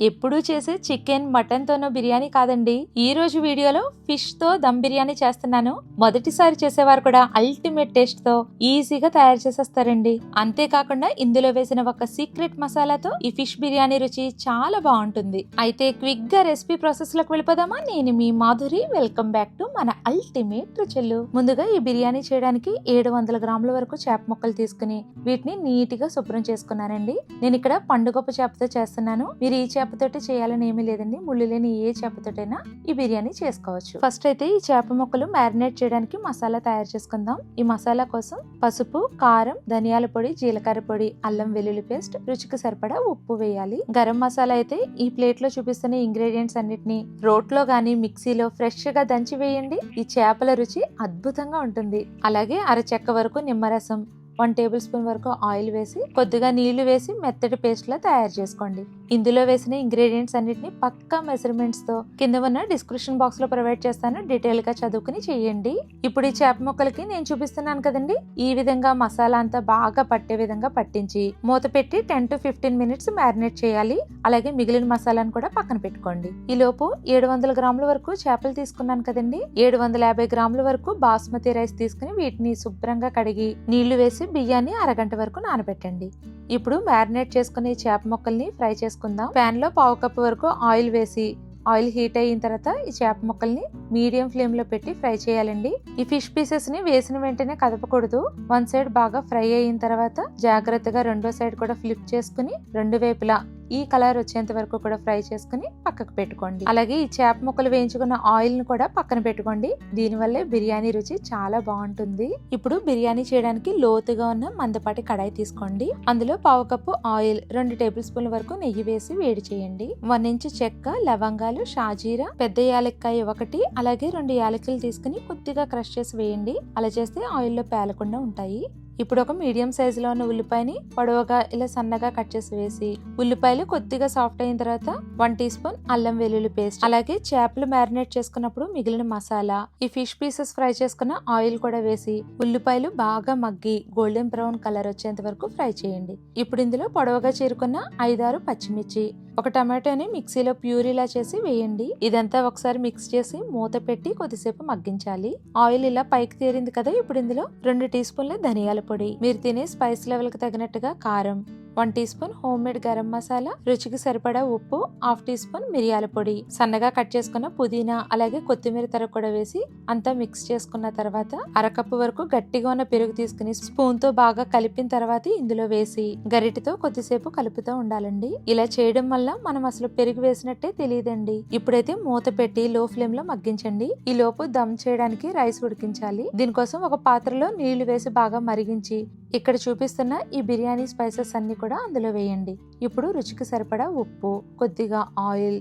ఎప్పుడూ చేసే chicken mutton తోనో biryani కాదండి, ఈ రోజు వీడియోలో ఫిష్ తో దమ్ బిర్యానీ చేస్తున్నాను. మొదటిసారి చేసేవారు కూడా అల్టిమేట్ టేస్ట్ తో ఈజీగా తయారు చేసేస్తారండి. అంతేకాకుండా ఇందులో వేసిన ఒక సీక్రెట్ మసాలాతో ఈ ఫిష్ బిర్యానీ రుచి చాలా బాగుంటుంది. అయితే క్విక్ గా రెసిపీ ప్రాసెస్ లోకి వెళ్ళిపోదామా? నేను మీ మాధురి, వెల్కమ్ బ్యాక్ టు మన అల్టిమేట్ రుచులు. ముందుగా ఈ బిర్యానీ చేయడానికి 700 గ్రాముల వరకు చేప ముక్కలు తీసుకుని వీటిని నీట్ గా శుభ్రం చేసుకున్నానండి. నేను ఇక్కడ పండుగొప్ప చేపతో చేస్తున్నాను. మీరు ఈ చేపతోటి చేయాలని ఏమీ లేదండి, ముళ్ళు లేని ఏ చేపతోటైనా ఈ బిర్యానీ చేసుకోవచ్చు. ఫస్ట్ అయితే ఈ చేప ముక్కలు మ్యారినేట్ చేయడానికి మసాలా తయారు చేసుకుందాం. ఈ మసాలా కోసం పసుపు, కారం, ధనియాల పొడి, జీలకర్ర పొడి, అల్లం వెల్లుల్లి పేస్ట్, రుచికి సరిపడా ఉప్పు వేయాలి. గరం మసాలా అయితే ఈ ప్లేట్ లో చూపిస్తున్న ఇంగ్రీడియంట్స్ అన్నిటిని రోట్లో గానీ మిక్సీలో ఫ్రెష్ గా దంచి వేయండి. ఈ చేపల రుచి అద్భుతంగా ఉంటుంది. అలాగే అరచెక్క వరకు నిమ్మరసం, 1 టేబుల్ స్పూన్ వరకు ఆయిల్ వేసి కొద్దిగా నీళ్లు వేసి మెత్తటి పేస్ట్ లా తయారు చేసుకోండి. ఇందులో వేసిన ఇంగ్రీడియంట్స్ అన్నిటిని పక్కా మెజర్మెంట్స్ తో కింద ఉన్న డిస్క్రిప్షన్ బాక్స్ లో ప్రొవైడ్ చేస్తాను, డీటెయిల్ గా చదువుకుని చేయండి. ఇప్పుడు ఈ చేప ముక్కలకి నేను చూపిస్తున్నాను కదండి, ఈ విధంగా మసాలా అంతా బాగా పట్టే విధంగా పట్టించి మూత పెట్టి 10 to 15 మినిట్స్ మ్యారినేట్ చేయాలి. అలాగే మిగిలిన మసాలాను కూడా పక్కన పెట్టుకోండి. ఈ లోపు 700 గ్రాముల వరకు చేపలు తీసుకున్నాను కదండి, 750 గ్రాముల వరకు బాస్మతి రైస్ తీసుకుని వీటిని శుభ్రంగా కడిగి నీళ్లు వేసి బియ్యాన్ని అరగంట వరకు నానబెట్టండి. ఇప్పుడు మ్యారినేట్ చేసుకునే చేప ముక్కల్ని ఫ్రై చేసుకుందాం. పాన్ లో 1/2 కప్పు వరకు ఆయిల్ వేసి ఆయిల్ హీట్ అయిన తర్వాత ఈ చేప ముక్కల్ని మీడియం ఫ్లేమ్ లో పెట్టి ఫ్రై చేయాలండి. ఈ ఫిష్ పీసెస్ ని వేసిన వెంటనే కదపకూడదు. వన్ సైడ్ బాగా ఫ్రై అయిన తర్వాత జాగ్రత్తగా రెండో సైడ్ కూడా ఫ్లిప్ చేసుకుని రెండు వైపులా ఈ కలర్ వచ్చేంత వరకు కూడా ఫ్రై చేసుకుని పక్కకు పెట్టుకోండి. అలాగే ఈ చేప ముక్కలు వేయించుకున్న ఆయిల్ ని కూడా పక్కన పెట్టుకోండి. దీనివల్లే బిర్యానీ రుచి చాలా బాగుంటుంది. ఇప్పుడు బిర్యానీ చేయడానికి లోతుగా ఉన్న మందపాటి కడాయి తీసుకోండి. అందులో 1/2 కప్పు ఆయిల్, 2 టేబుల్ స్పూన్ల వరకు నెయ్యి వేసి వేడి చేయండి. 1 ఇంచు చెక్క, లవంగాలు, షాజీరా, పెద్ద యాలక్కాయ 1, అలాగే 2 యాలకులు తీసుకుని కొద్దిగా క్రష్ చేసి వేయండి. అలా చేస్తే ఆయిల్లో పేలకుండా ఉంటాయి. ఇప్పుడు ఒక మీడియం సైజులో ఉన్న ఉల్లిపాయని పొడవుగా ఇలా సన్నగా కట్ చేసి వేసి ఉల్లిపాయలు కొద్దిగా సాఫ్ట్ అయిన తర్వాత 1 టీ స్పూన్ అల్లం వెల్లుల్లి పేస్ట్, అలాగే చేపలు మ్యారినేట్ చేసుకున్నప్పుడు మిగిలిన మసాలా, ఈ ఫిష్ పీసెస్ ఫ్రై చేసుకున్న ఆయిల్ కూడా వేసి ఉల్లిపాయలు బాగా మగ్గి గోల్డెన్ బ్రౌన్ కలర్ వచ్చేంత వరకు ఫ్రై చేయండి. ఇప్పుడు ఇందులో పొడవుగా చీరుకున్న 5-6 పచ్చిమిర్చి, ఒక టమాటోని మిక్సీలో ప్యూరీలా చేసి వేయండి. ఇదంతా ఒకసారి మిక్స్ చేసి మూత పెట్టి కొద్దిసేపు మగ్గించాలి. ఆయిల్ ఇలా పైకి తేరింది కదా, ఇప్పుడు ఇందులో 2 టీ స్పూన్ల ధనియాల పొడి, మీరు తినే స్పైస్ లెవెల్ కి తగినట్టుగా కారం, 1 teaspoon home made garam masala, రుచికి సరిపడా ఉప్పు, 1/2 టీ స్పూన్ మిరియాల పొడి, సన్నగా కట్ చేసుకున్న పుదీనా, అలాగే కొత్తిమీర తరుగు కూడా వేసి అంతా మిక్స్ చేసుకున్న తర్వాత అరకప్పు వరకు గట్టిగా ఉన్న పెరుగు తీసుకుని స్పూన్ తో బాగా కలిపిన తర్వాత ఇందులో వేసి గరిటెతో కొద్దిసేపు కలుపుతూ ఉండాలండి. ఇలా చేయడం వల్ల మనం అసలు పెరుగు వేసినట్టే తెలియదండి. ఇప్పుడైతే మూత పెట్టి లో ఫ్లేమ్ లో మగ్గించండి. ఈ లోపు దమ్ చేయడానికి రైస్ ఉడికించాలి. దీనికోసం ఒక పాత్రలో నీళ్లు వేసి బాగా మరిగించి ఇక్కడ చూపిస్తున్న ఈ బిర్యానీ స్పైసెస్ అన్ని కూడా అందులో వేయండి. ఇప్పుడు రుచికి సరిపడా ఉప్పు, కొద్దిగా ఆయిల్,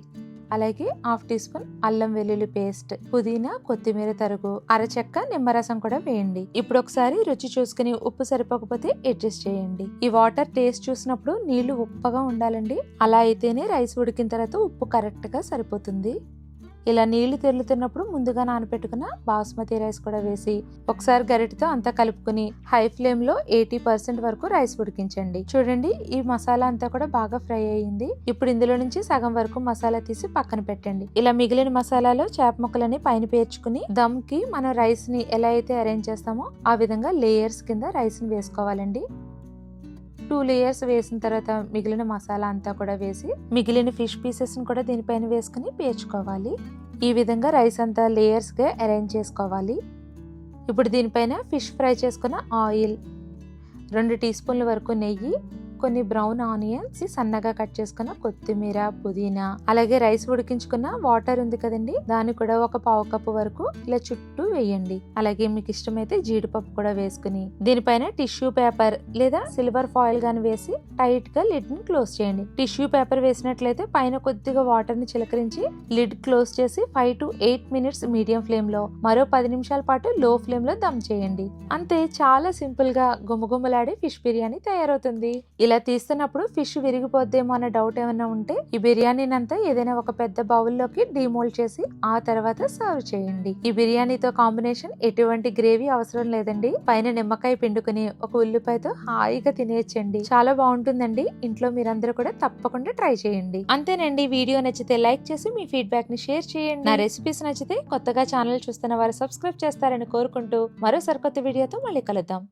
అలాగే 1/2 టీ స్పూన్ అల్లం వెల్లుల్లి పేస్ట్, పుదీనా, కొత్తిమీర తరుగు, అరచెక్క నిమ్మరసం కూడా వేయండి. ఇప్పుడు ఒకసారి రుచి చూసుకుని ఉప్పు సరిపోకపోతే అడ్జస్ట్ చేయండి. ఈ వాటర్ టేస్ట్ చూసినప్పుడు నీళ్లు ఉప్పగా ఉండాలండి. అలా అయితేనే రైస్ ఉడికిన తర్వాత ఉప్పు కరెక్ట్ గా సరిపోతుంది. ఇలా నీళ్లు తెరులుతున్నప్పుడు ముందుగా నానబెట్టుకున్న బాస్మతి రైస్ కూడా వేసి ఒకసారి గరిటెతో అంతా కలుపుకుని హై ఫ్లేమ్ లో 80% వరకు రైస్ ఉడికించండి. చూడండి, ఈ మసాలా అంతా కూడా బాగా ఫ్రై అయ్యింది. ఇప్పుడు ఇందులో నుంచి సగం వరకు మసాలా తీసి పక్కన పెట్టండి. ఇలా మిగిలిన మసాలాలో చేప ముక్కలని పైన పేర్చుకుని దమ్ కి మనం రైస్ ని ఎలా అయితే అరేంజ్ చేస్తామో ఆ విధంగా లేయర్స్ కింద రైస్ ని వేసుకోవాలండి. 2 లేయర్స్ వేసిన తర్వాత మిగిలిన మసాలా అంతా కూడా వేసి మిగిలిన ఫిష్ పీసెస్ ని కూడా దీనిపైన వేసుకుని పేర్చుకోవాలి. ఈ విధంగా రైస్ అంతా లేయర్స్ గా అరేంజ్ చేసుకోవాలి. ఇప్పుడు దీనిపైన ఫిష్ ఫ్రై చేసుకున్న ఆయిల్, 2 టీ స్పూన్ల వరకు నెయ్యి, కొన్ని బ్రౌన్ ఆనియన్స్, సన్నగా కట్ చేసుకున్న కొత్తిమీర, పుదీనా, అలాగే రైస్ ఉడికించుకున్న వాటర్ ఉంది కదండి, దాన్ని కూడా ఒక 1/2 కప్పు వరకు ఇలా చుట్టూ వేయండి. అలాగే మీకు ఇష్టమైతే జీడిపప్పు కూడా వేసుకుని దీనిపైన టిష్యూ పేపర్ లేదా సిల్వర్ ఫాయిల్ గాని వేసి టైట్ గా లిడ్ ని క్లోజ్ చేయండి. టిష్యూ పేపర్ వేసినట్లయితే పైన కొద్దిగా వాటర్ ని చిలకరించి లిడ్ క్లోజ్ చేసి 5 to 8 మినిట్స్ మీడియం ఫ్లేమ్ లో మరో 10 నిమిషాల పాటు లో ఫ్లేమ్ లో దమ్ చేయండి. అంతే, చాలా సింపుల్ గా గుమగుమలాడే ఫిష్ బిర్యానీ తయారవుతుంది. ఇలా తీస్తున్నప్పుడు ఫిష్ విరిగిపోద్దేమో అన్న డౌట్ ఏమైనా ఉంటే ఈ బిర్యానీని అంతా ఏదైనా ఒక పెద్ద బౌల్లోకి డీమోల్డ్ చేసి ఆ తర్వాత సర్వ్ చేయండి. ఈ బిర్యానీతో కాంబినేషన్ ఎటువంటి గ్రేవీ అవసరం లేదండి. పైన నిమ్మకాయ పిండుకుని ఒక ఉల్లిపాయతో హాయిగా తినేయచ్చండి. చాలా బాగుంటుందండి. ఇంట్లో మీరందరూ కూడా తప్పకుండా ట్రై చేయండి. అంతేనండి. వీడియో నచ్చితే లైక్ చేసి మీ ఫీడ్బ్యాక్ ని షేర్ చేయండి. నా రెసిపీస్ నచ్చితే కొత్తగా ఛానల్ చూస్తున్న వారు సబ్స్క్రైబ్ చేస్తారని కోరుకుంటూ మరో సరికొత్త వీడియోతో మళ్ళీ కలుద్దాం.